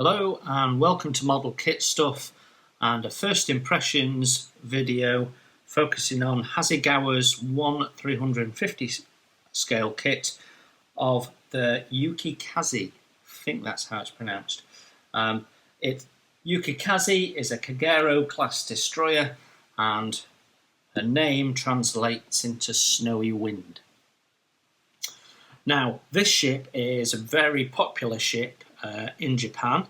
Hello and welcome to Model Kit Stuff and a first impressions video focusing on Hasegawa's 1/350 scale kit of the Yukikaze. I think that's how it's pronounced. Yukikaze is a Kagero class destroyer and her name translates into snowy wind. Now this ship is a very popular ship in Japan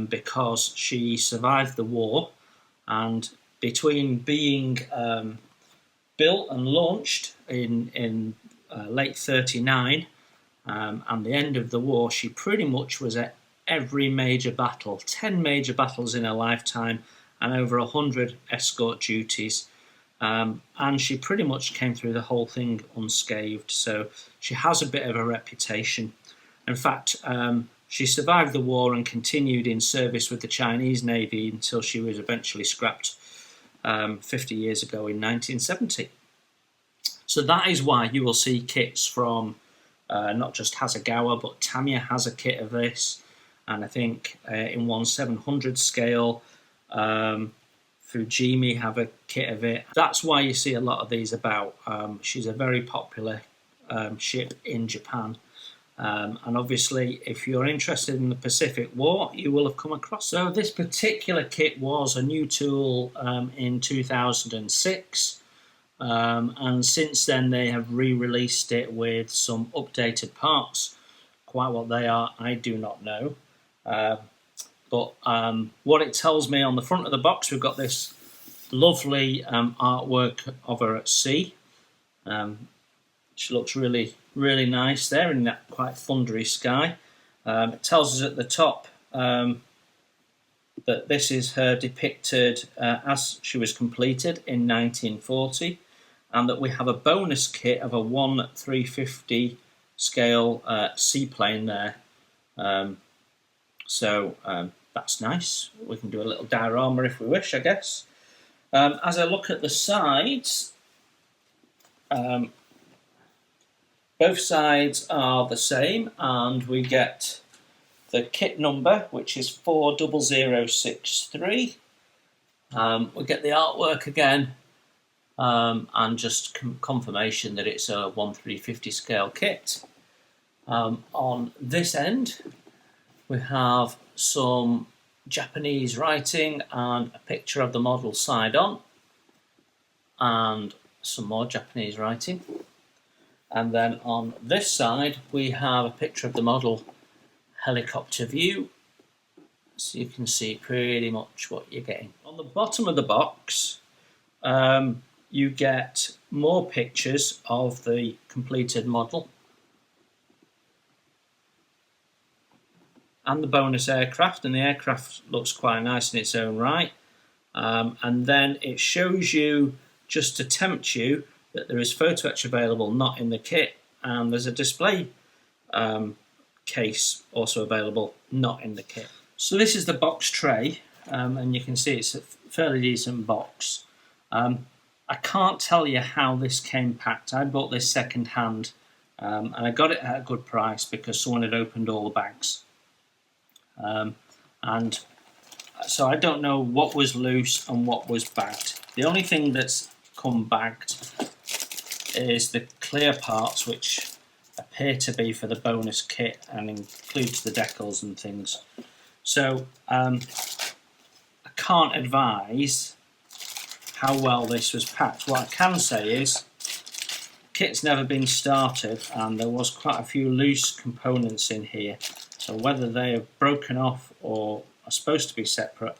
because she survived the war, and between being built and launched in late '39 and the end of the war, she pretty much was at every major battle, 10 major battles in her lifetime and over 100 escort duties. And she pretty much came through the whole thing unscathed, so she has a bit of a reputation. In fact, she survived the war and continued in service with the Chinese Navy until she was eventually scrapped 50 years ago in 1970. So that is why you will see kits from not just Hasegawa, but Tamiya has a kit of this, and I think in 1/700 scale, Fujimi have a kit of it. That's why you see a lot of these about. She's a very popular ship in Japan. And obviously, if you're interested in the Pacific War, you will have come across. So this particular kit was a new tool in 2006. And since then, they have re-released it with some updated parts. Quite what they are, I do not know. But what it tells me on the front of the box, we've got this lovely artwork of her at sea. She looks really nice there in that quite thundery sky. It tells us at the top that this is her depicted as she was completed in 1940, and that we have a bonus kit of a 1/350 scale seaplane there. So that's nice. We can do a little diorama if we wish, I guess. As I look at the sides, both sides are the same, and we get the kit number, which is 40063. We get the artwork again, and just confirmation that it's a 1/350 scale kit. On this end, we have some Japanese writing and a picture of the model side on, and some more Japanese writing. And then on this side, we have a picture of the model helicopter view, so you can see pretty much what you're getting. On the bottom of the box, you get more pictures of the completed model and the bonus aircraft, and the aircraft looks quite nice in its own right. And then it shows you, just to tempt you, that there is photo etch available, not in the kit, and there's a display case also available, not in the kit. So this is the box tray, and you can see it's a fairly decent box. I can't tell you how this came packed. I bought this second hand, and I got it at a good price because someone had opened all the bags. And so I don't know what was loose and what was bagged. The only thing that's come bagged is the clear parts, which appear to be for the bonus kit and includes the decals and things. So I can't advise how well this was packed. What I can say is kit's never been started, and there was quite a few loose components in here. So whether they are broken off or are supposed to be separate,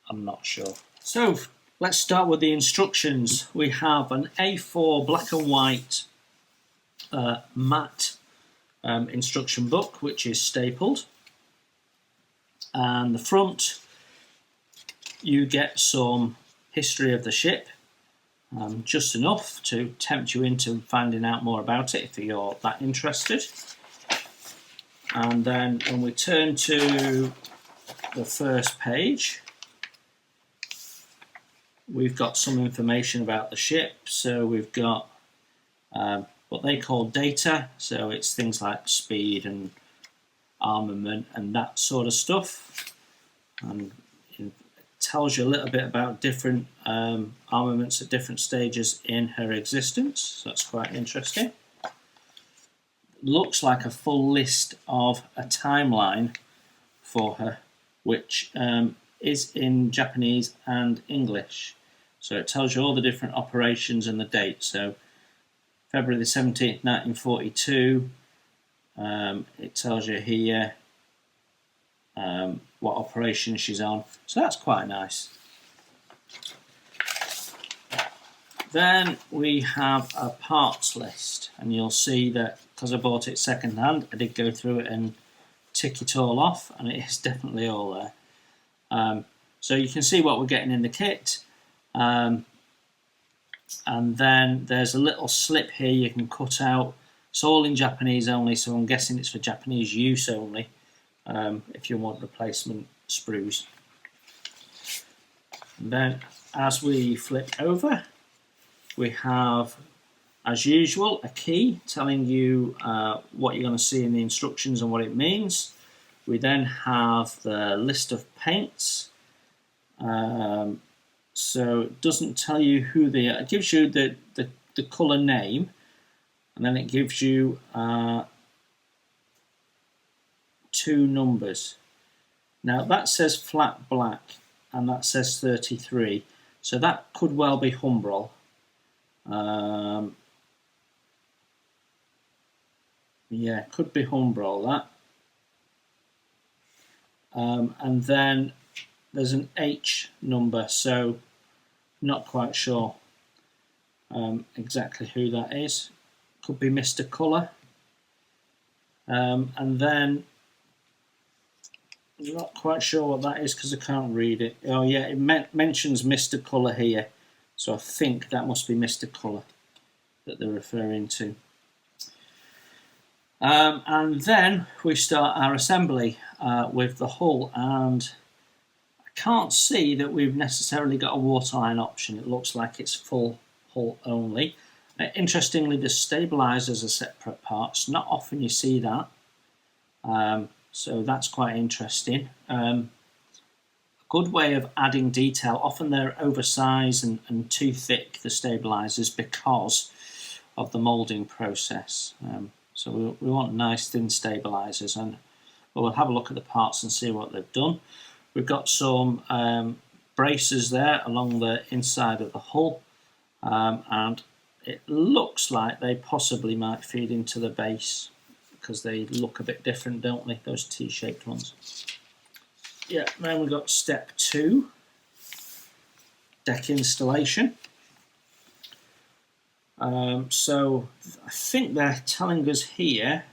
I'm not sure. So let's start with the instructions. We have an A4 black and white matte instruction book, which is stapled. And the front, you get some history of the ship, just enough to tempt you into finding out more about it if you're that interested. And then when we turn to the first page, we've got some information about the ship. So we've got what they call data, so it's things like speed and armament and that sort of stuff, and it tells you a little bit about different armaments at different stages in her existence, so that's quite interesting. Looks like a full list of a timeline for her, which is in Japanese and English. So it tells you all the different operations and the date. So February the 17th, 1942. It tells you here what operation she's on. So that's quite nice. Then we have a parts list, and you'll see that because I bought it second hand, I did go through it and tick it all off, and it is definitely all there. So you can see what we're getting in the kit. And then there's a little slip here you can cut out. It's all in Japanese only, so I'm guessing it's for Japanese use only, if you want replacement sprues. And then as we flip over, we have, as usual, a key telling you what you're going to see in the instructions and what it means. We then have the list of paints. So it doesn't tell you who they are. It gives you the colour name, and then it gives you 2 numbers. Now that says flat black, and that says 33. So that could well be Humbrol. Yeah, could be Humbrol, that. And then there's an H number, so not quite sure exactly who that is. Could be Mr. Colour. And then I'm not quite sure what that is because I can't read it. Oh yeah, it mentions Mr. Colour here, so I think that must be Mr. Colour that they're referring to. And then we start our assembly with the hull, and I can't see that we've necessarily got a waterline option. It looks like it's full hull only. Interestingly, the stabilizers are separate parts. Not often you see that, so that's quite interesting. A good way of adding detail. Often they're oversized and too thick, the stabilizers, because of the molding process. So we want nice thin stabilizers, and we'll have a look at the parts and see what they've done. We've got some braces there along the inside of the hull, and it looks like they possibly might feed into the base because they look a bit different, don't they, those T-shaped ones. Yeah, then we've got step 2, deck installation. So I think they're telling us here,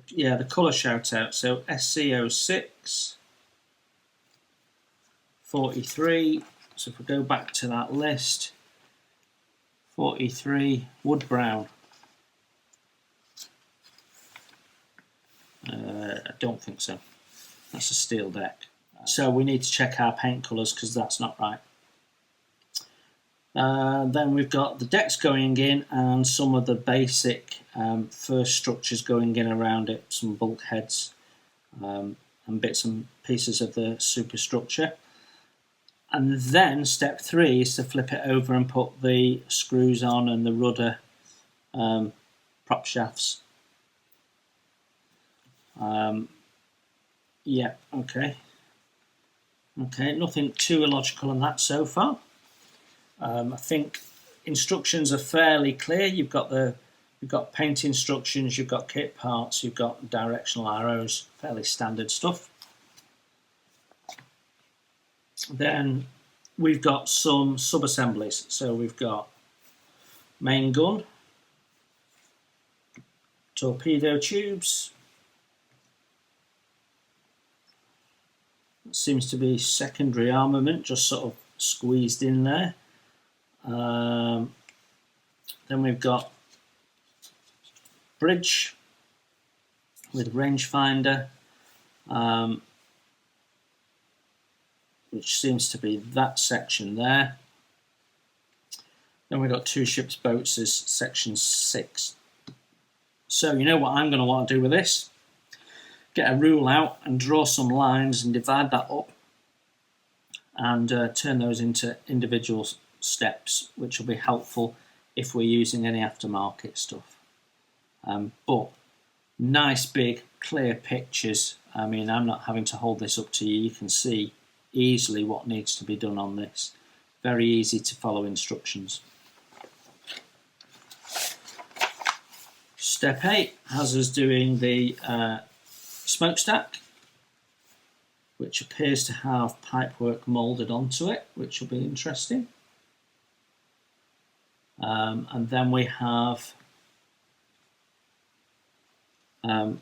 yeah, the colour shout out. So SC06, 43. So if we go back to that list, 43, wood brown. I don't think so. That's a steel deck. So we need to check our paint colours because that's not right. Then we've got the decks going in and some of the basic first structures going in around it, some bulkheads and bits and pieces of the superstructure. And then step 3 is to flip it over and put the screws on and the rudder prop shafts. Yeah, okay. Okay, nothing too illogical on that so far. I think instructions are fairly clear. You've got paint instructions, you've got kit parts, you've got directional arrows, fairly standard stuff. Then we've got some sub-assemblies. So we've got main gun, torpedo tubes. It seems to be secondary armament, just sort of squeezed in there. Then we've got bridge with rangefinder, which seems to be that section there. Then we've got 2 ships boats as section 6. So you know what I'm going to want to do with this? Get a rule out and draw some lines and divide that up and turn those into individual steps, which will be helpful if we're using any aftermarket stuff. But nice big clear pictures. I mean, I'm not having to hold this up to you. You can see easily what needs to be done on this. Very easy to follow instructions. Step 8 has us doing the smokestack, which appears to have pipework moulded onto it, which will be interesting. And then we have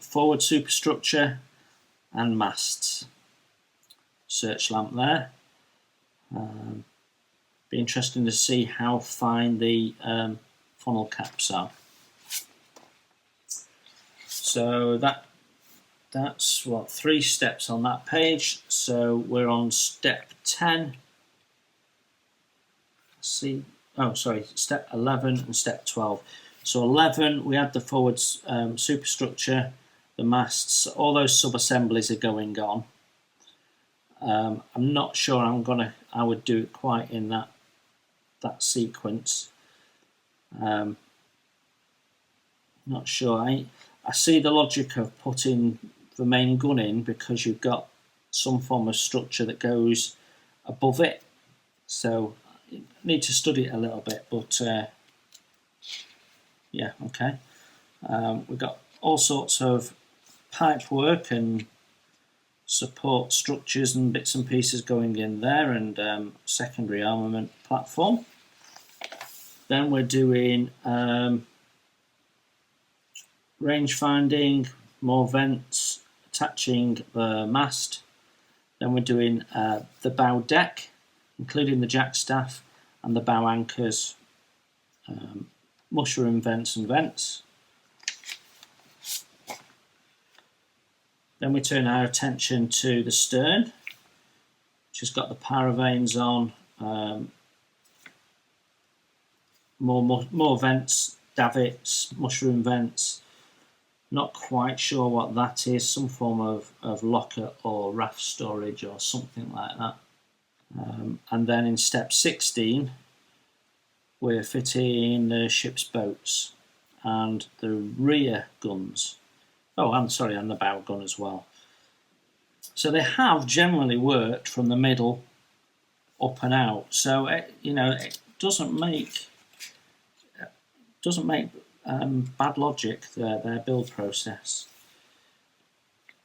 forward superstructure and masts. Search lamp there. Be interesting to see how fine the funnel caps are. So that's what, 3 steps on that page. So we're on step 10. Let's see. Oh, sorry, step 11 and step 12. So 11, we had the forward superstructure, the masts, all those sub-assemblies are going on. I'm not sure I would do it quite in that sequence. Not sure. I see the logic of putting the main gun in because you've got some form of structure that goes above it. So I need to study it a little bit, but yeah, okay. We've got all sorts of pipe work and support structures and bits and pieces going in there, and secondary armament platform. Then we're doing range finding, more vents, attaching the mast. Then we're doing the bow deck, including the jackstaff and the bow anchors, mushroom vents and vents. Then we turn our attention to the stern, which has got the paravanes on, more vents, davits, mushroom vents. Not quite sure what that is, some form of locker or raft storage or something like that. And then in step 16, we're fitting the ship's boats and the rear guns. Oh, I'm sorry, and the bow gun as well. So they have generally worked from the middle up and out. So it doesn't make bad logic, their build process.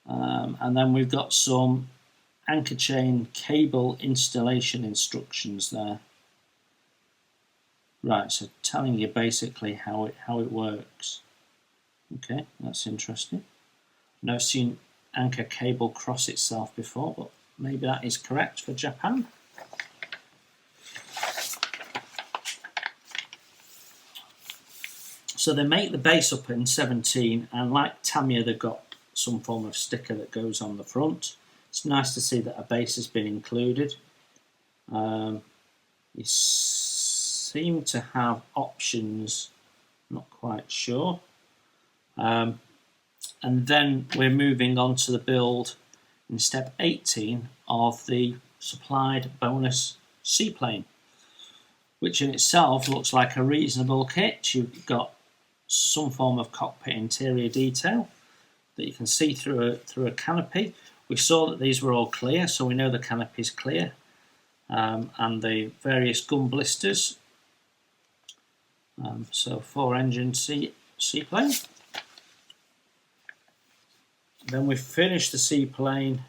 And then we've got some anchor chain cable installation instructions there. Right, so telling you basically how it works. Okay, that's interesting. I've never seen anchor cable cross itself before, but maybe that is correct for Japan. So they make the base up in 17, and like Tamiya, they've got some form of sticker that goes on the front. It's nice to see that a base has been included. You seem to have options, not quite sure. And then we're moving on to the build in step 18 of the supplied bonus seaplane, which in itself looks like a reasonable kit. You've got some form of cockpit interior detail that you can see through a canopy. We saw that these were all clear, so we know the canopy is clear, and the various gun blisters. So 4-engine seaplane. Then we finish the seaplane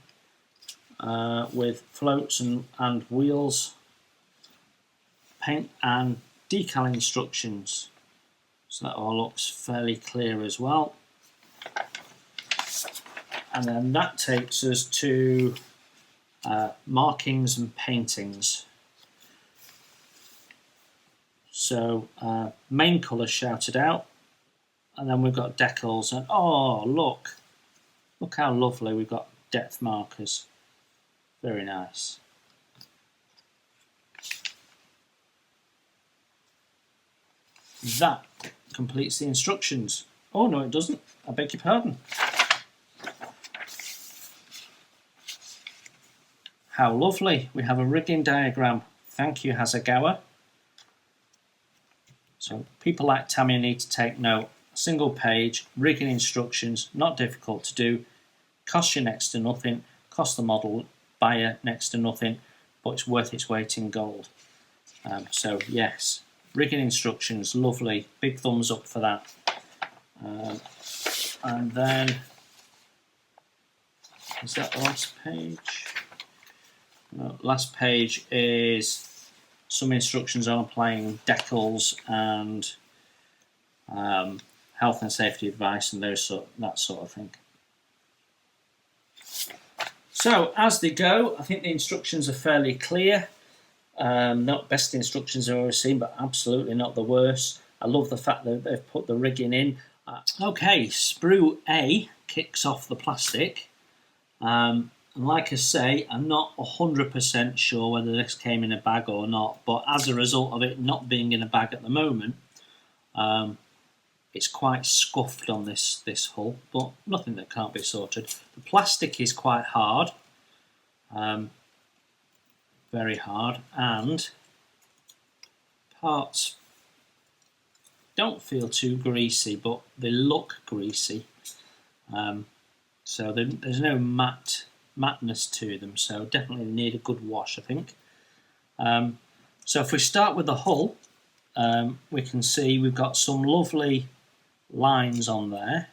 with floats and wheels, paint and decal instructions. So that all looks fairly clear as well. And then that takes us to markings and paintings. So main colour shouted out, and then we've got decals, and oh look how lovely, we've got depth markers. Very nice. That completes the instructions. Oh no, it doesn't. I beg your pardon. How lovely. We have a rigging diagram. Thank you, Hasegawa. So people like Tammy need to take note. Single page, rigging instructions, not difficult to do, costs you next to nothing, costs the model buyer next to nothing, but it's worth its weight in gold. So yes, rigging instructions, lovely, big thumbs up for that. And then, is that the last page? No, last page is some instructions on applying decals and health and safety advice and that sort of thing. So as they go, I think the instructions are fairly clear. Not best instructions I've ever seen, but absolutely not the worst. I love the fact that they've put the rigging in. Okay, sprue A kicks off the plastic. And like I say, I'm not 100% sure whether this came in a bag or not, but as a result of it not being in a bag at the moment, it's quite scuffed on this hull, but nothing that can't be sorted. The plastic is quite hard, very hard, and parts don't feel too greasy, but they look greasy. So there's no matness to them, so definitely need a good wash, I think. So if we start with the hull, we can see we've got some lovely lines on there,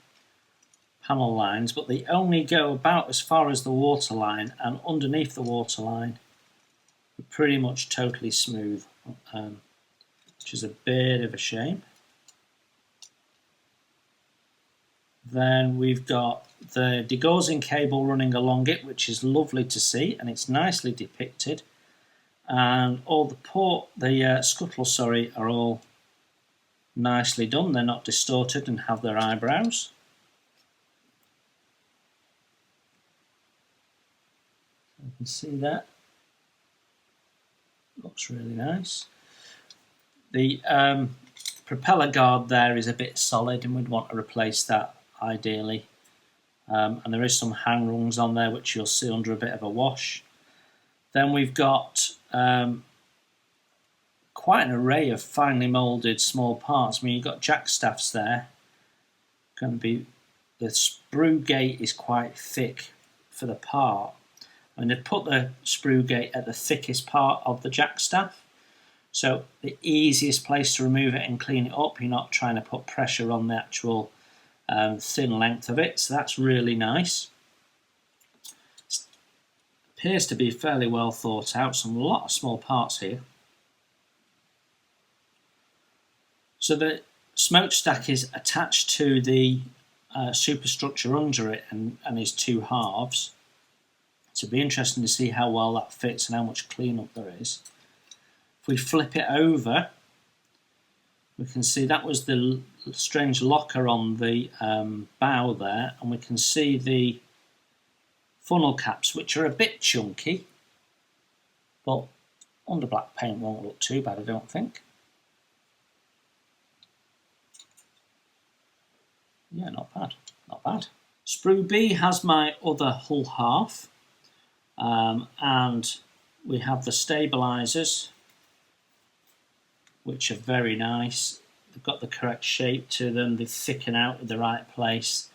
panel lines, but they only go about as far as the waterline, and underneath the waterline they're pretty much totally smooth, which is a bit of a shame. Then we've got the degaussing cable running along it, which is lovely to see, and it's nicely depicted. And all the scuttles, are all nicely done. They're not distorted and have their eyebrows. You can see that. Looks really nice. The propeller guard there is a bit solid, and we'd want to replace that ideally. And there is some hang rungs on there which you'll see under a bit of a wash. Then we've got quite an array of finely moulded small parts. I mean, you've got jack staffs there. The sprue gate is quite thick for the part. And they've put the sprue gate at the thickest part of the jack staff. So the easiest place to remove it and clean it up, you're not trying to put pressure on the actual thin length of it, so that's really nice. It appears to be fairly well thought out, a lot of small parts here. So the smokestack is attached to the superstructure under it and is two halves. So it'll be interesting to see how well that fits and how much cleanup there is. If we flip it over, we can see that was the strange locker on the bow there, and we can see the funnel caps, which are a bit chunky, but under black paint won't look too bad, I don't think. Yeah, not bad, not bad. Sprue B has my other hull half, and we have the stabilisers, which are very nice. They've got the correct shape to them, they thicken out at the right place.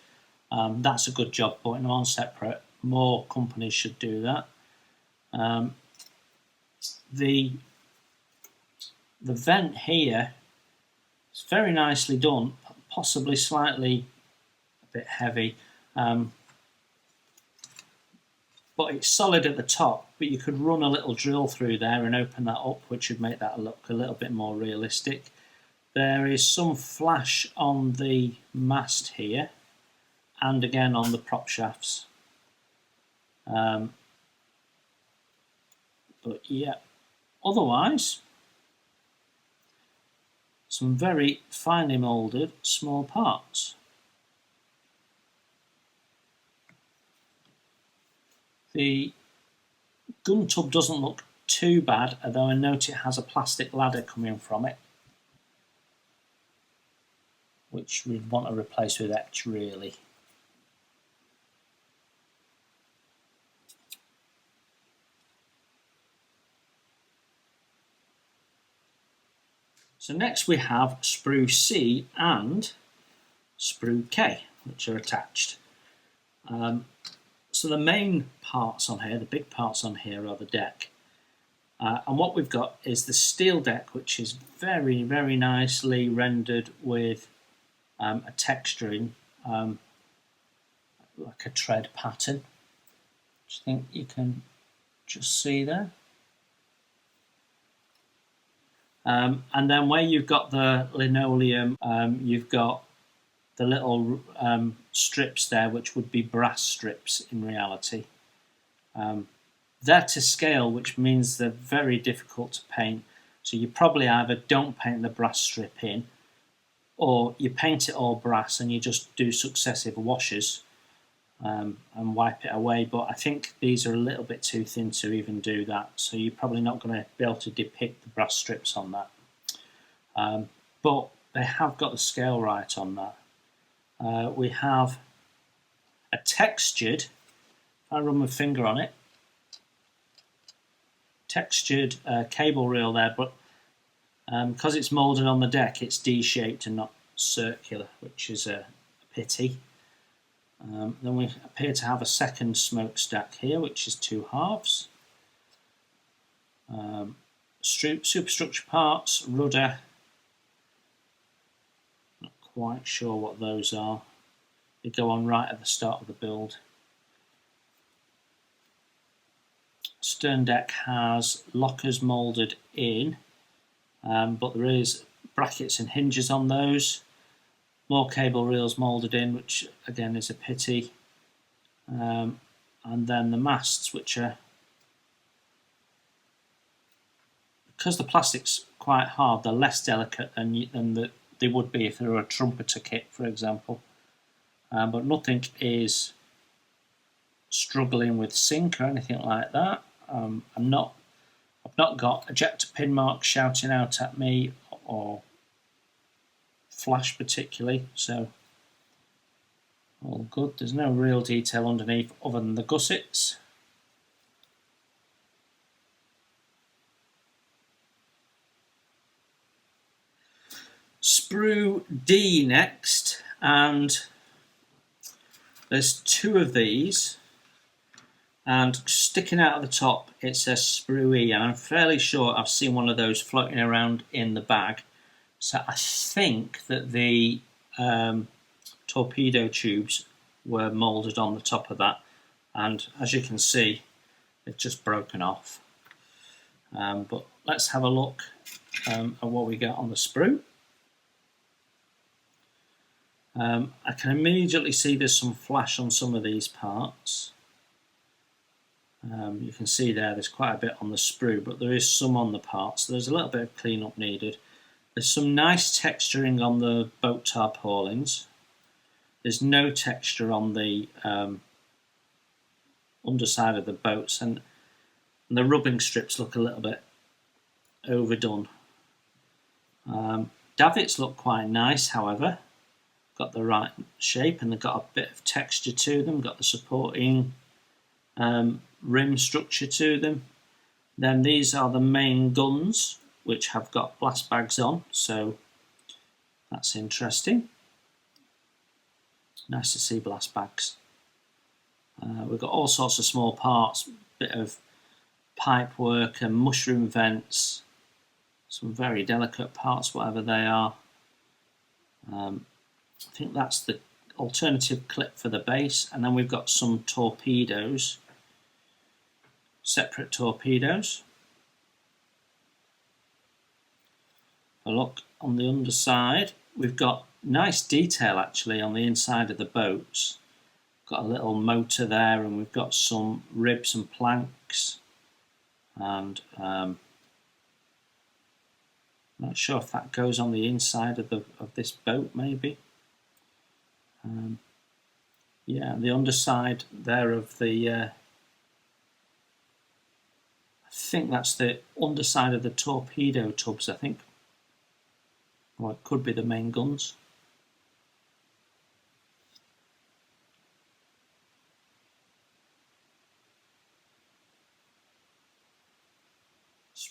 That's a good job putting them on separate. More companies should do that. The vent here is very nicely done, possibly slightly a bit heavy, but it's solid at the top, but you could run a little drill through there and open that up, which would make that look a little bit more realistic. There is some flash on the mast here and again on the prop shafts. But yeah, otherwise some very finely moulded small parts. The gun tub doesn't look too bad, although I note it has a plastic ladder coming from it, which we'd want to replace with etch really. So next we have sprue C and sprue K, which are attached. So the main parts on here, the big parts on here, are the deck. And what we've got is the steel deck, which is very, very nicely rendered with a texturing, like a tread pattern, which I think you can just see there. And then where you've got the linoleum, you've got the little strips there, which would be brass strips in reality. They're to scale, which means they're very difficult to paint. So you probably either don't paint the brass strip in, or you paint it all brass and you just do successive washes and wipe it away. But I think these are a little bit too thin to even do that, so you're probably not going to be able to depict the brass strips on that. But they have got the scale right on that. We have a textured, if I run my finger on it, textured cable reel there, but because it's moulded on the deck, it's D-shaped and not circular, which is a pity. Then we appear to have a second smokestack here, which is 2 halves. Superstructure parts, rudder. Not quite sure what those are. They go on right at the start of the build. Stern deck has lockers moulded in, but there is brackets and hinges on those. More cable reels moulded in, which again is a pity. And then the masts, which are, because the plastic's quite hard, they're less delicate than they would be if they were a trumpeter kit, for example. But nothing is struggling with sink or anything like that. I've not got ejector pin marks shouting out at me or flash particularly, so all good. There's no real detail underneath other than the gussets. Sprue D next, and there's 2 of these, and sticking out of the top it says sprue E, and I'm fairly sure I've seen one of those floating around in the bag. So I think that the torpedo tubes were moulded on the top of that, and as you can see, they've just broken off. But let's have a look at what we get on the sprue. I can immediately see there's some flash on some of these parts. You can see there's quite a bit on the sprue, but there is some on the parts, so there's a little bit of cleanup needed. There's some nice texturing on the boat tarpaulins. There's no texture on the underside of the boats, and the rubbing strips look a little bit overdone. Davits look quite nice, however. Got the right shape and they've got a bit of texture to them, got the supporting rim structure to them. Then these are the main guns, which have got blast bags on, so that's interesting. Nice to see blast bags. We've got all sorts of small parts, bit of pipe work and mushroom vents, some very delicate parts, whatever they are. I think that's the alternative clip for the base, and then we've got some torpedoes, separate torpedoes. A look on the underside, we've got nice detail actually on the inside of the boats. Got a little motor there, and we've got some ribs and planks, and not sure if that goes on the inside of this boat, maybe. Yeah, the underside there of the I think that's the underside of the torpedo tubs, I think. Or it could be the main guns.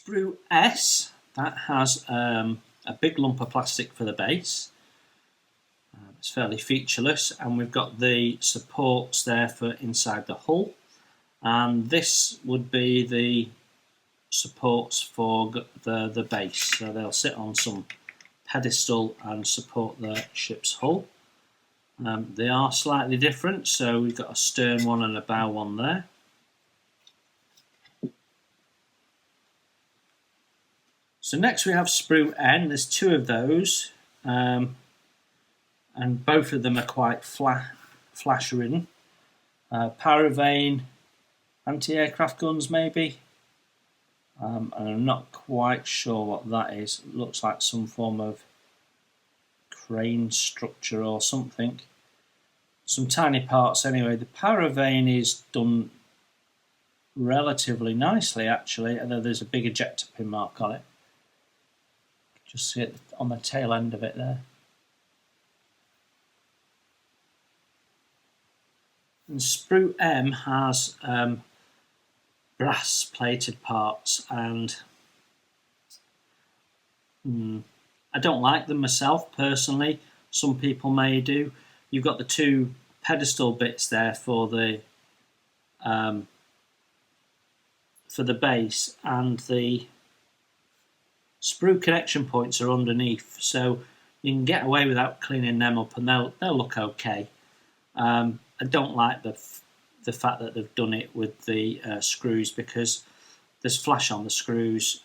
Sprue S, that has a big lump of plastic for the base. It's fairly featureless, and we've got the supports there for inside the hull, and this would be the supports for the base, so they'll sit on some pedestal and support the ship's hull. They are slightly different, so we've got a stern one and a bow one there. So next we have Sprue N. There's two of those, and both of them are quite flash ridden. Paravein anti-aircraft guns maybe, and I'm not quite sure what that is. It looks like some form of crane structure or something. Some tiny parts anyway. The paravein is done relatively nicely actually, although there's a big ejector pin mark on it. Just see it on the tail end of it there. And Sprue M has brass plated parts, and I don't like them myself personally. Some people may do. You've got the two pedestal bits there for the base, and the sprue connection points are underneath, so you can get away without cleaning them up, and they'll look okay. I don't like the fact that they've done it with the screws, because there's flash on the screws.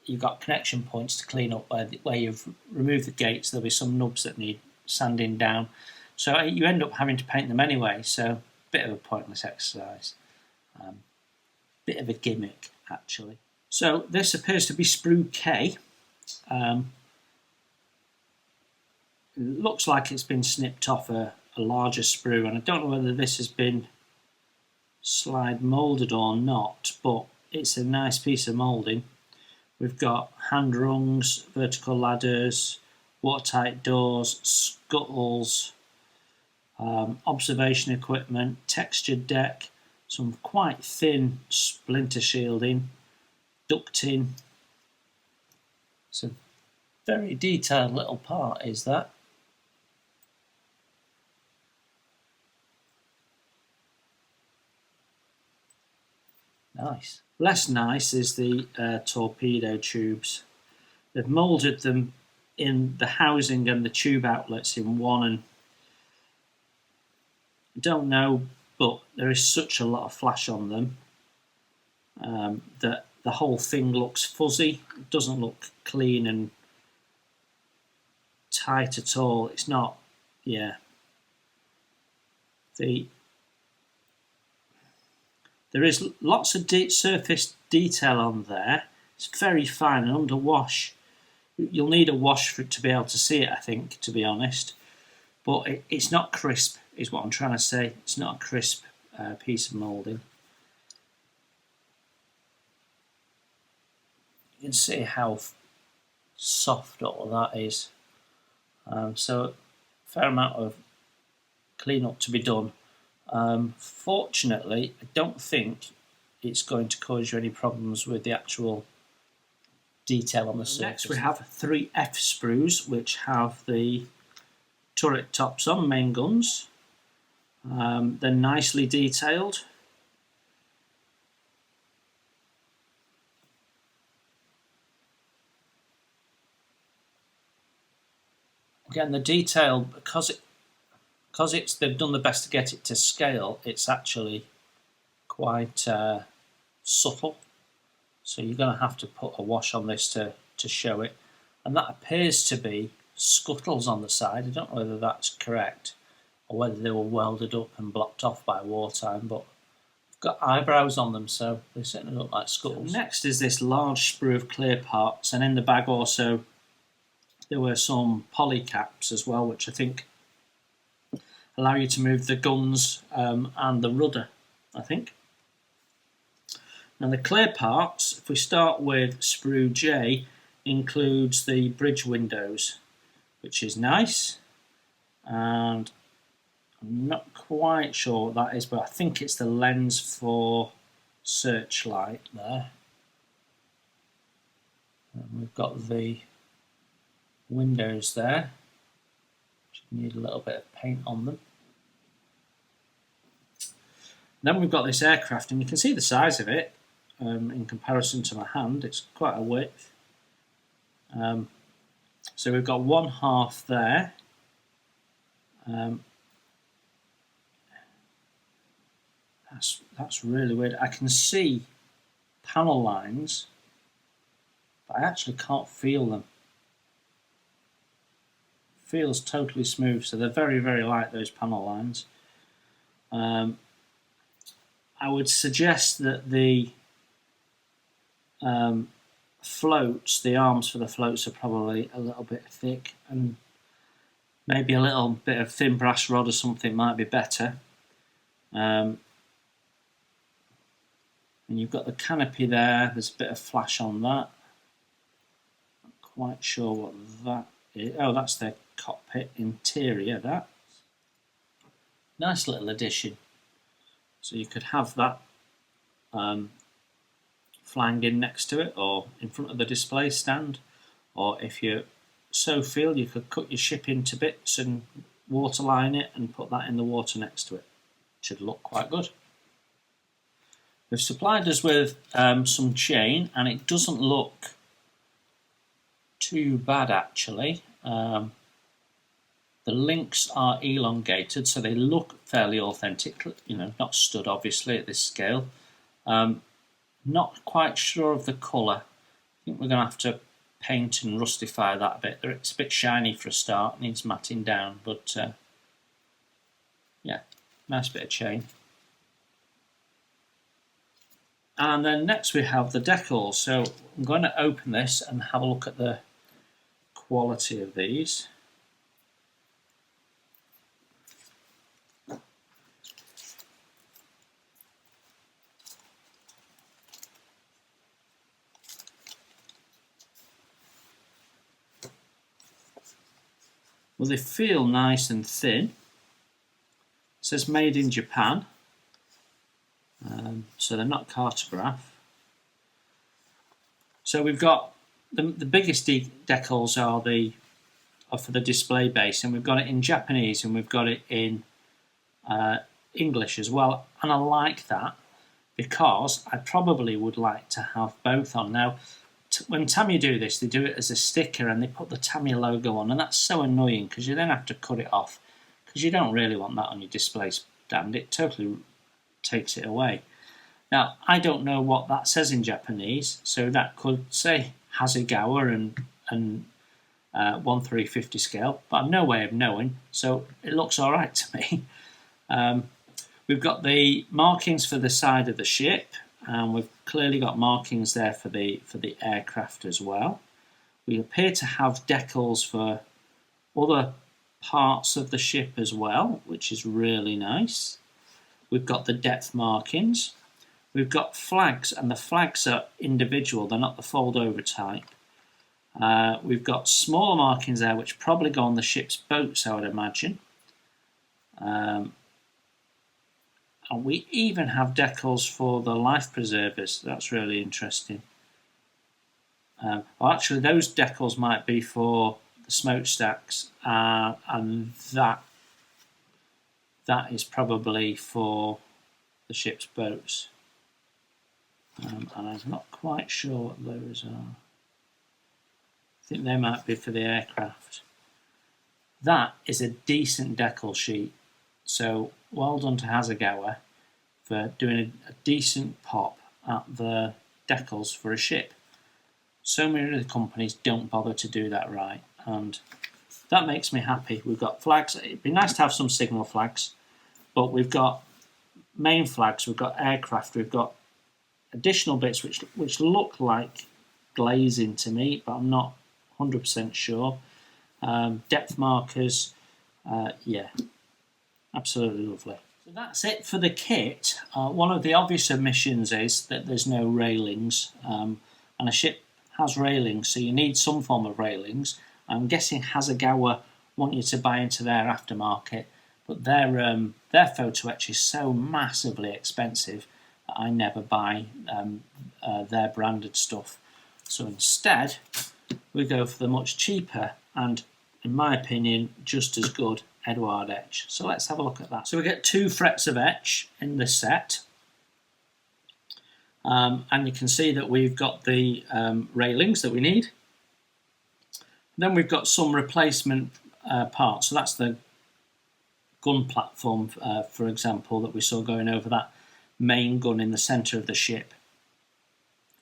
You've got connection points to clean up where you've removed the gates. There'll be some nubs that need sanding down, so you end up having to paint them anyway. So bit of a pointless exercise, bit of a gimmick actually. So this appears to be Sprue K. It looks like it's been snipped off a larger sprue, and I don't know whether this has been slide moulded or not, but it's a nice piece of moulding. We've got hand rungs, vertical ladders, watertight doors, scuttles, observation equipment, textured deck, some quite thin splinter shielding, ducting. It's a very detailed little part, is that? Nice. Less nice is the torpedo tubes. They've moulded them in the housing and the tube outlets in one, and I don't know, but there is such a lot of flash on them that the whole thing looks fuzzy. It doesn't look clean and tight at all. It's not, yeah. There is lots of surface detail on there. It's very fine, and under wash, you'll need a wash for it to be able to see it, I think, to be honest. But it's not crisp, is what I'm trying to say. It's not a crisp piece of moulding. You can see how soft all that is. So a fair amount of clean up to be done. Fortunately, I don't think it's going to cause you any problems with the actual detail on the surface. Next we have 3 F sprues, which have the turret tops on, main guns. They're nicely detailed. Again, the detail, because they've done the best to get it to scale, it's actually quite subtle. So you're going to have to put a wash on this to show it. And that appears to be scuttles on the side. I don't know whether that's correct, or whether they were welded up and blocked off by wartime, but they've got eyebrows on them, so they certainly look like scuttles. So next is this large sprue of clear parts, and in the bag also there were some poly caps as well, which I think allow you to move the guns and the rudder, I think. Now the clear parts, if we start with Sprue J, includes the bridge windows, which is nice, and I'm not quite sure what that is, but I think it's the lens for searchlight there. And we've got the windows there, which need a little bit of paint on them. Then we've got this aircraft, and you can see the size of it in comparison to my hand. It's quite a width. So we've got one half there. That's really weird. I can see panel lines, but I actually can't feel them. Feels totally smooth, so they're very, very light, those panel lines. I would suggest that the floats, the arms for the floats are probably a little bit thick, and maybe a little bit of thin brass rod or something might be better. And you've got the canopy there, there's a bit of flash on that. Not quite sure what that is. Oh, that's the cockpit interior, that. Nice little addition. So you could have that flying in next to it, or in front of the display stand, or if you so feel, you could cut your ship into bits and waterline it and put that in the water next to it. Should look quite good. They've supplied us with some chain, and it doesn't look too bad actually. The links are elongated, so they look fairly authentic, you know, not stud obviously at this scale. Not quite sure of the colour. I think we're going to have to paint and rustify that a bit. It's a bit shiny for a start, needs matting down, but yeah, nice bit of chain. And then next we have the decals. So I'm going to open this and have a look at the quality of these. Well, they feel nice and thin. It says made in Japan, so they're not cartograph. So we've got the biggest decals are for the display base, and we've got it in Japanese and we've got it in English as well. And I like that because I probably would like to have both on. Now, when Tamiya do this, they do it as a sticker and they put the Tamiya logo on, and that's so annoying because you then have to cut it off because you don't really want that on your display stand. It totally takes it away. Now, I don't know what that says in Japanese, so that could say Hasegawa and 1/350 scale, but I've no way of knowing, so it looks all right to me. We've got the markings for the side of the ship, and we've clearly got markings there for the aircraft as well. We appear to have decals for other parts of the ship as well, which is really nice. We've got the depth markings. We've got flags, and the flags are individual, they're not the fold over type. We've got smaller markings there which probably go on the ship's boats, I would imagine. And we even have decals for the life preservers. That's really interesting. Well, actually, those decals might be for the smokestacks, and that is probably for the ship's boats. And I'm not quite sure what those are. I think they might be for the aircraft. That is a decent decal sheet. So well done to Hasegawa for doing a decent pop at the decals for a ship. So many other companies don't bother to do that right, and that makes me happy. We've got flags. It'd be nice to have some signal flags, but we've got main flags, we've got aircraft, we've got additional bits which look like glazing to me, but I'm not 100% sure. Depth markers, yeah, absolutely lovely. So that's it for the kit. One of the obvious omissions is that there's no railings, and a ship has railings, so you need some form of railings. I'm guessing Hasegawa want you to buy into their aftermarket, but their photo etch is so massively expensive that I never buy their branded stuff. So instead we go for the much cheaper and, in my opinion, just as good Eduard etch. So let's have a look at that. So we get 2 frets of etch in the set, and you can see that we've got the railings that we need. Then we've got some replacement parts. So that's the gun platform, for example, that we saw going over that main gun in the centre of the ship.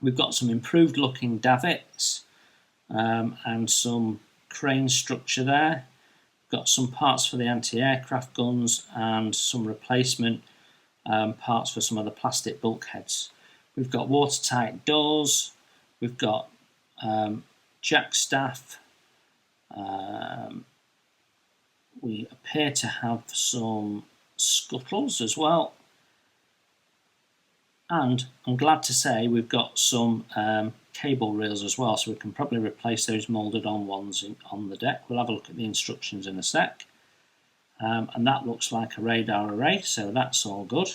We've got some improved looking davits and some crane structure there. We've got some parts for the anti-aircraft guns and some replacement parts for some of the plastic bulkheads. We've got watertight doors. We've got jack staff. We appear to have some scuttles as well. And I'm glad to say we've got some cable reels as well, so we can probably replace those moulded on ones on the deck. We'll have a look at the instructions in a sec. And that looks like a radar array, so that's all good.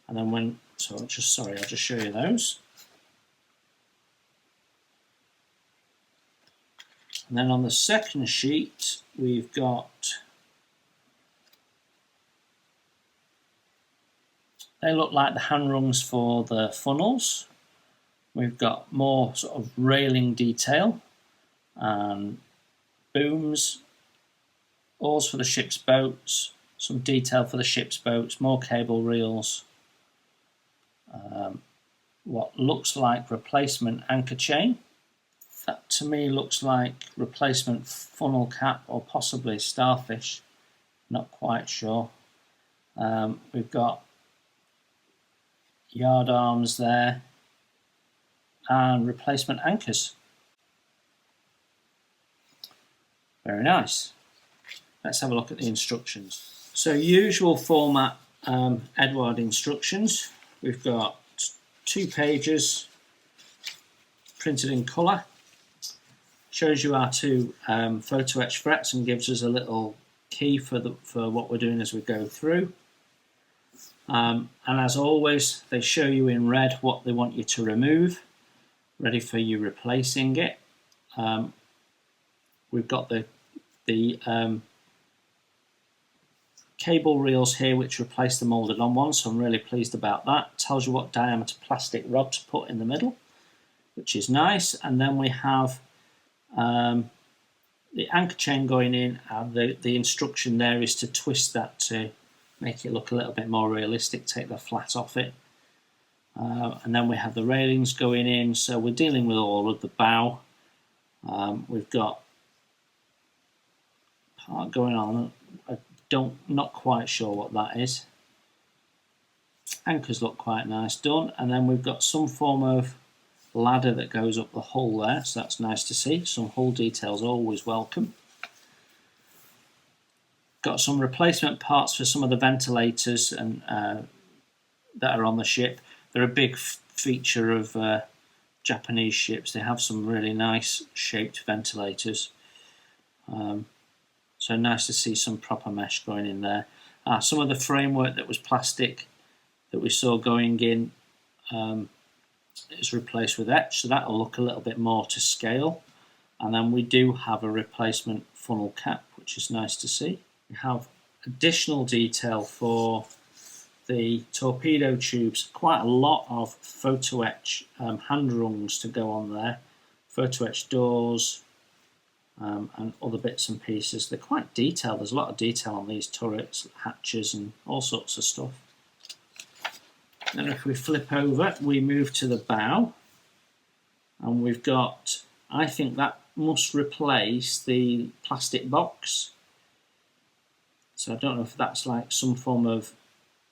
And then I'll just show you those. And then on the second sheet, we've got, they look like the hand rungs for the funnels. We've got more sort of railing detail and booms, oars for the ship's boats, some detail for the ship's boats, more cable reels, what looks like replacement anchor chain. That to me looks like replacement funnel cap or possibly starfish, not quite sure. We've got yard arms there and replacement anchors. Very nice. Let's have a look at the instructions. So usual format Eduard instructions. We've got 2 pages printed in colour. Shows you our 2 photo etch frets and gives us a little key for what we're doing as we go through. And as always, they show you in red what they want you to remove, ready for you replacing it. We've got the cable reels here which replace the moulded on ones, so I'm really pleased about that. It tells you what diameter plastic rod to put in the middle, which is nice. And then we have the anchor chain going in, and the instruction there is to twist that to make it look a little bit more realistic, take the flat off it. And then we have the railings going in, so we're dealing with all of the bow. We've got part going on, not quite sure what that is. Anchors look quite nice done, and then we've got some form of ladder that goes up the hull there, so that's nice to see. Some hull details always welcome. Got some replacement parts for some of the ventilators and that are on the ship. They're a big feature of Japanese ships. They have some really nice shaped ventilators. So nice to see some proper mesh going in there. Some of the framework that was plastic that we saw going in is replaced with etch, so that'll look a little bit more to scale. And then we do have a replacement funnel cap, which is nice to see. We have additional detail for the torpedo tubes, quite a lot of photo etch hand rungs to go on there, photo etch doors and other bits and pieces. They're quite detailed. There's a lot of detail on these turrets, hatches and all sorts of stuff. Then if we flip over, we move to the bow, and we've got, I think that must replace the plastic box. So I don't know if that's like some form of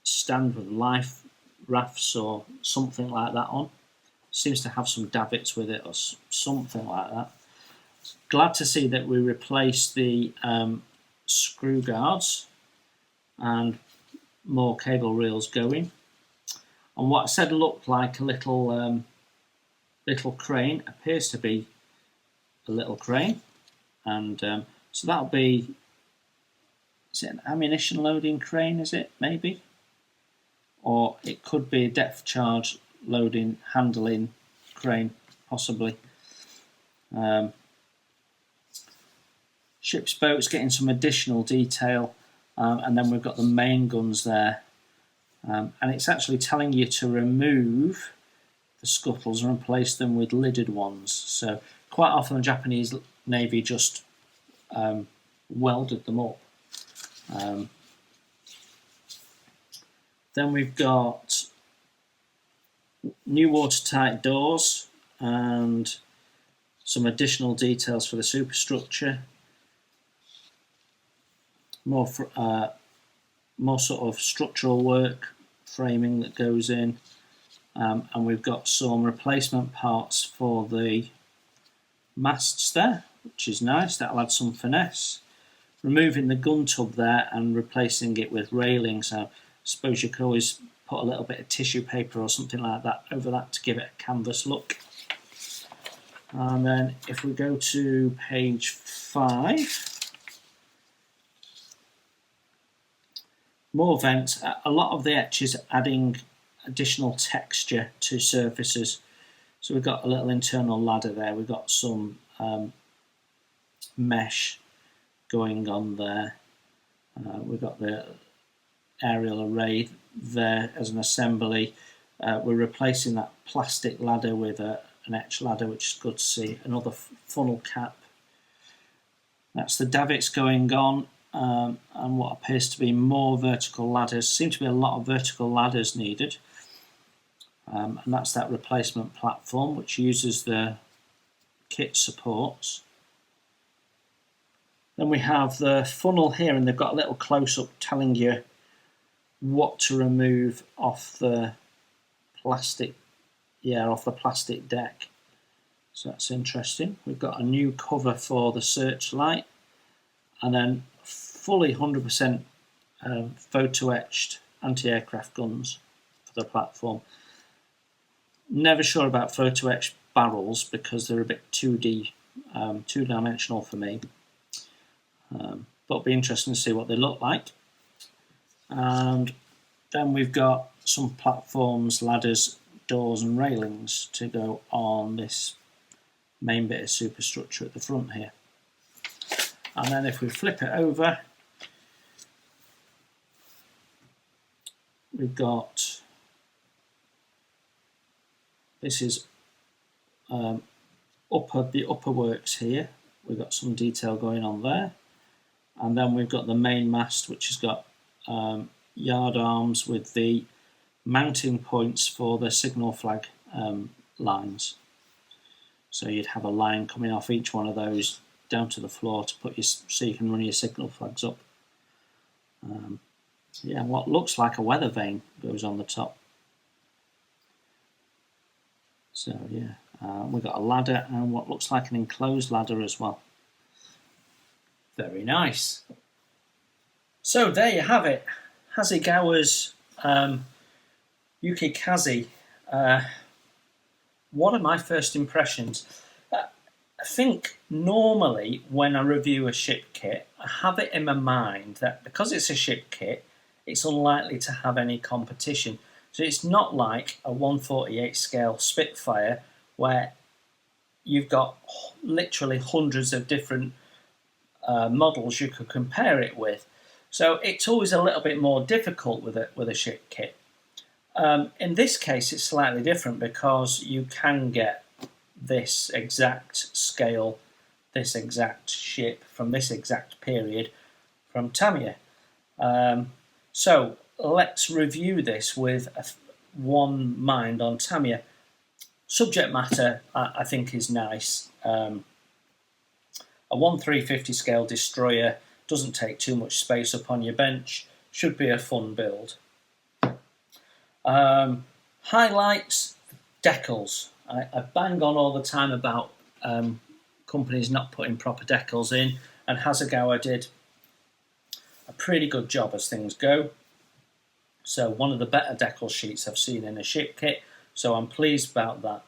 stand with life rafts or something like that on. Seems to have some davits with it or something like that. Glad to see that we replaced the screw guards and more cable reels going. And what I said looked like a little crane appears to be a little crane, and so that'll be, is it an ammunition loading crane, is it, maybe? Or it could be a depth charge loading handling crane, possibly. Ship's boats getting some additional detail, and then we've got the main guns there, and it's actually telling you to remove the scuttles and replace them with lidded ones. So quite often the Japanese Navy just welded them up. Then we've got new watertight doors and some additional details for the superstructure. More sort of structural work, framing that goes in, and we've got some replacement parts for the masts there, which is nice. That'll add some finesse. Removing the gun tub there and replacing it with railing. So I suppose you could always put a little bit of tissue paper or something like that over that to give it a canvas look. And then if we go to page 5, more vents. A lot of the etch is adding additional texture to surfaces. So we've got a little internal ladder there. We've got some mesh going on there. We've got the aerial array there as an assembly. We're replacing that plastic ladder with an etch ladder, which is good to see. Another funnel cap. That's the davits going on. And what appears to be more vertical ladders. Seem to be a lot of vertical ladders needed, and that's that replacement platform which uses the kit supports. Then we have the funnel here, and they've got a little close-up telling you what to remove off the plastic, off the plastic deck. So that's interesting. We've got a new cover for the searchlight, and then fully 100% photo etched anti-aircraft guns for the platform. Never sure about photo etched barrels because they're a bit 2D, two-dimensional for me. But it'll be interesting to see what they look like. And then we've got some platforms, ladders, doors and railings to go on this main bit of superstructure at the front here. And then if we flip it over, we've got, this is the upper works here. We've got some detail going on there. And then we've got the main mast, which has got yard arms with the mounting points for the signal flag lines. So you'd have a line coming off each one of those down to the floor to put your, so you can run your signal flags up. What looks like a weather vane goes on the top. So we've got a ladder and what looks like an enclosed ladder as well. Very nice. So there you have it, Hasegawa's Yukikaze. What are my first impressions? I think normally when I review a ship kit, I have it in my mind that because it's a ship kit, it's unlikely to have any competition. So it's not like a 1/48 scale Spitfire where you've got literally hundreds of different models you could compare it with. So it's always a little bit more difficult with a ship kit. In this case, it's slightly different because you can get this exact scale, this exact ship from this exact period from Tamiya. So let's review this with one mind on Tamiya. Subject matter, I think, is nice. A 1/350 scale destroyer doesn't take too much space up on your bench. Should be a fun build. Highlights, decals. I bang on all the time about companies not putting proper decals in, and Hasegawa did a pretty good job as things go. So one of the better decal sheets I've seen in a ship kit, so I'm pleased about that.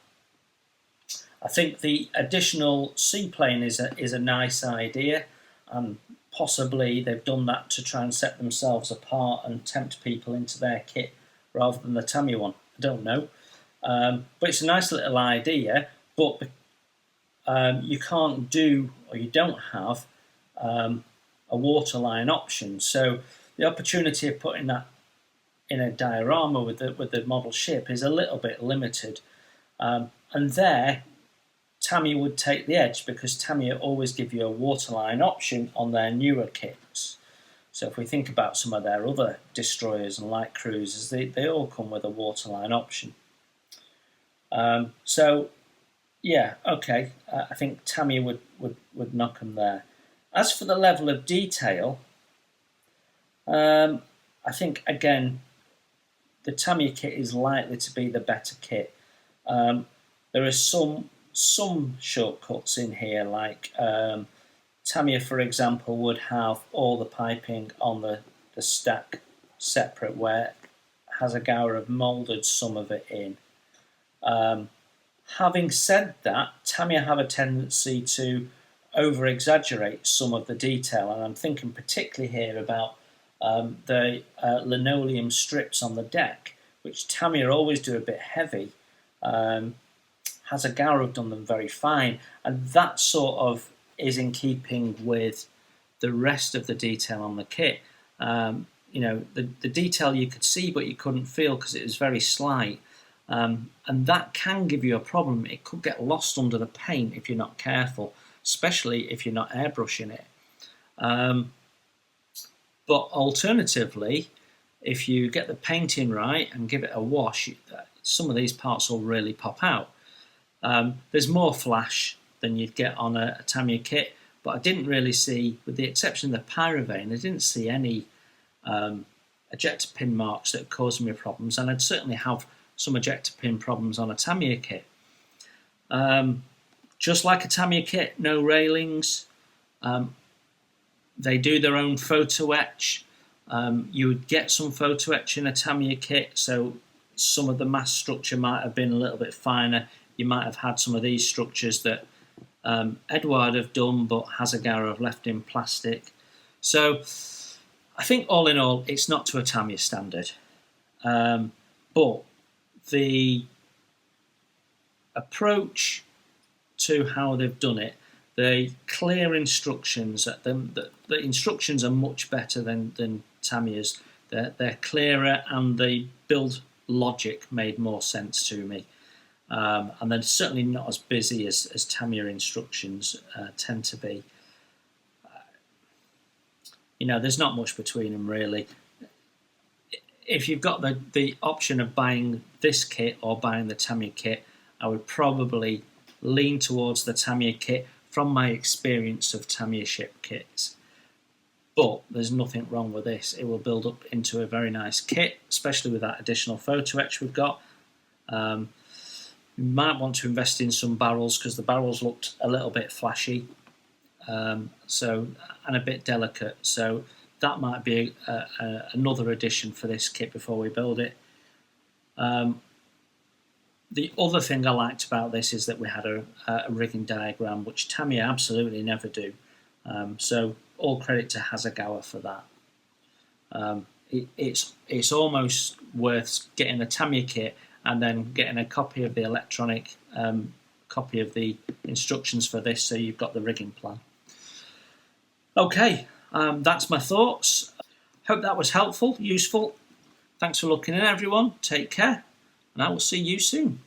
I think the additional seaplane is a nice idea, and possibly they've done that to try and set themselves apart and tempt people into their kit rather than the Tamiya one. I don't know. But it's a nice little idea, but you can't do, or you don't have, a waterline option. So the opportunity of putting that in a diorama with the model ship is a little bit limited. And there, Tamiya would take the edge, because Tamiya always give you a waterline option on their newer kits. So if we think about some of their other destroyers and light cruisers, they all come with a waterline option. So yeah, okay, I think Tamiya would knock them there. As for the level of detail, I think again the Tamiya kit is likely to be the better kit. There are some shortcuts in here, like Tamiya, for example, would have all the piping on the stack separate, where Hasegawa have moulded some of it in. Having said that, Tamiya have a tendency to over-exaggerate some of the detail, and I'm thinking particularly here about the linoleum strips on the deck, which Tamiya always do a bit heavy. Hasegawa have done them very fine, and that sort of is in keeping with the rest of the detail on the kit. You know, the detail you could see but you couldn't feel because it was very slight, and that can give you a problem. It could get lost under the paint if you're not careful, especially if you're not airbrushing it. But alternatively, if you get the painting right and give it a wash, some of these parts will really pop out. There's more flash than you'd get on a Tamiya kit, but I didn't really see, with the exception of the pyrovane, I didn't see any ejector pin marks that caused me problems, and I'd certainly have some ejector pin problems on a Tamiya kit. Just like a Tamiya kit, no railings. They do their own photo etch. You would get some photo etch in a Tamiya kit, so some of the mass structure might have been a little bit finer. You might have had some of these structures that Eduard have done, but Hasegawa have left in plastic. So I think all in all, it's not to a Tamiya standard. But the approach to how they've done it, the clear instructions, the instructions are much better than Tamiya's. They're clearer, and the build logic made more sense to me. And they're certainly not as busy as Tamiya instructions tend to be. You know, there's not much between them really. If you've got the option of buying this kit or buying the Tamiya kit, I would probably lean towards the Tamiya kit from my experience of Tamiya ship kits. But there's nothing wrong with this. It will build up into a very nice kit, especially with that additional photo etch we've got. You might want to invest in some barrels, because the barrels looked a little bit flashy, and a bit delicate. So that might be another addition for this kit before we build it. The other thing I liked about this is that we had a rigging diagram, which Tamiya absolutely never do. So all credit to Hasegawa for that. It's almost worth getting a Tamiya kit and then getting a copy of the electronic copy of the instructions for this, so you've got the rigging plan. Okay, that's my thoughts. Hope that was helpful, useful. Thanks for looking in, everyone. Take care, and I will see you soon.